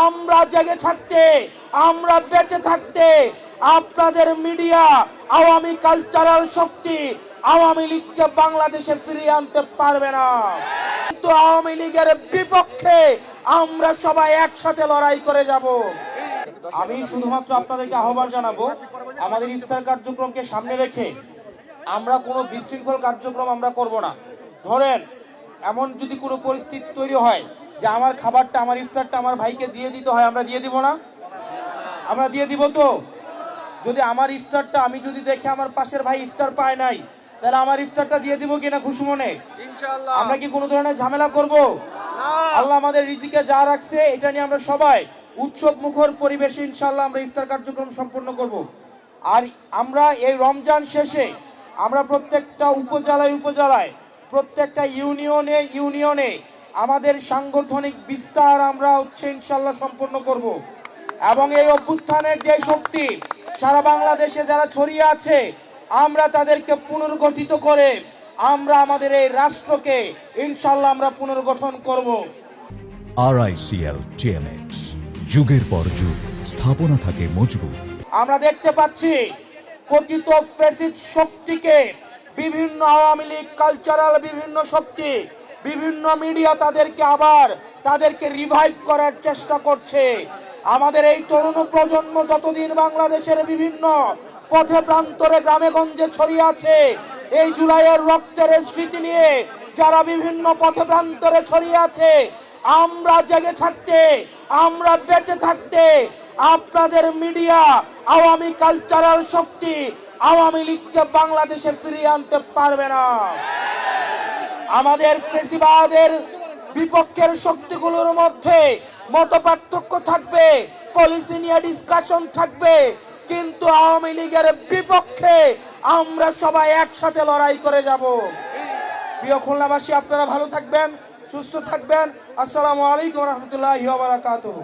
আমরা জেগে থাকতে, আমরা বেঁচে থাকতে আপনাদের মিডিয়া, আওয়ামী কালচারাল শক্তি আওয়ামী লীগকে বাংলাদেশে ফিরিয়ে আনতে পারবে না। কিন্তু আওয়ামী লীগের বিপক্ষে আমরা সবাই একসাথে লড়াই করে যাব। আমি শুধুমাত্র আপনাদেরকে আহ্বান জানাবো, আমাদের ইফতার কার্যক্রমকে সামনে রেখে আমরা কোনো বিশৃঙ্খল কার্যক্রম আমরা করব না। ধরেন এমন যদি কোনো পরিস্থিতি তৈরি হয় যে আমার খাবারটা, আমার ইফতারটা আমার ভাইকে দিয়ে দিতে হয়, আমরা দিয়ে দিব না? আমরা দিয়ে দিব তো? যদি আমার ইফতারটা আমি যদি দেখে আমার পাশের ভাই ইফতার পায় নাই, তাহলে আমার ইফতারটা দিয়ে দিব কিনা খুশি মনে? ইনশাআল্লাহ। আমরা কি কোনো ধরনের ঝামেলা করব? না। আল্লাহ আমাদের রিজিকে যা রাখছে এটা নিয়ে আমরা সবাই উৎসব মুখর পরিবেশে ইনশাআল্লাহ আমরা ইফতার কার্যক্রম সম্পন্ন করব। আর আমরা এই রমজান শেষে আমরা প্রত্যেকটা উপজেলায় প্রত্যেকটা ইউনিয়নে আমাদের সাংগঠনিক বিস্তার আমরা ইনশাআল্লাহ সম্পন্ন করব। এবং এই অভ্যুত্থানের যে শক্তি সারা বাংলাদেশে যারা ছড়িয়ে আছে, আমরা তাদেরকে পুনর্গঠিত করে আমরা আমাদের এই রাষ্ট্রকে ইনশাআল্লাহ আমরা পুনর্গঠন করব। RICL TMX, যুগের পর যুগ স্থাপনা থাকে মজবুত। আমরা দেখতে পাচ্ছি কথিত ফ্যাসিস্ট শক্তিকে বিভিন্ন আওয়ামী লীগ কালচারাল বিভিন্ন শক্তি, বিভিন্ন মিডিয়া তাদেরকে রিভাইভ করার চেষ্টা করছে। আমাদের এই তরুণ প্রজন্ম যতদিন বাংলাদেশের বিভিন্ন পথে প্রান্তরে গ্রামে গঞ্জে ছড়িয়ে আছে, এই জুলাইয়ের রক্তের স্মৃতি নিয়ে যারা বিভিন্ন পথে প্রান্তরে ছড়িয়ে আছে, আমরা জেগে থাকতে, আমরা বেঁচে থাকতে আপনাদের মিডিয়া, আওয়ামী কালচারাল শক্তি আওয়ামী লীগকে বাংলাদেশে ফিরিয়ে আনতে পারবে না। আমাদের ফেসিবাদের বিপক্ষের শক্তিগুলোর মধ্যে মতপার্থক্য থাকবে, পলিসি নিয়ে ডিসকাশন থাকবে, কিন্তু আওয়ামী লীগের বিপক্ষে আমরা সবাই একসাথে লড়াই করে যাব। প্রিয় খুলনাবাসী, আপনারা ভালো থাকবেন, সুস্থ থাকবেন। আসসালামু আলাইকুম ওয়া রাহমাতুল্লাহি ওয়া বারাকাতুহু।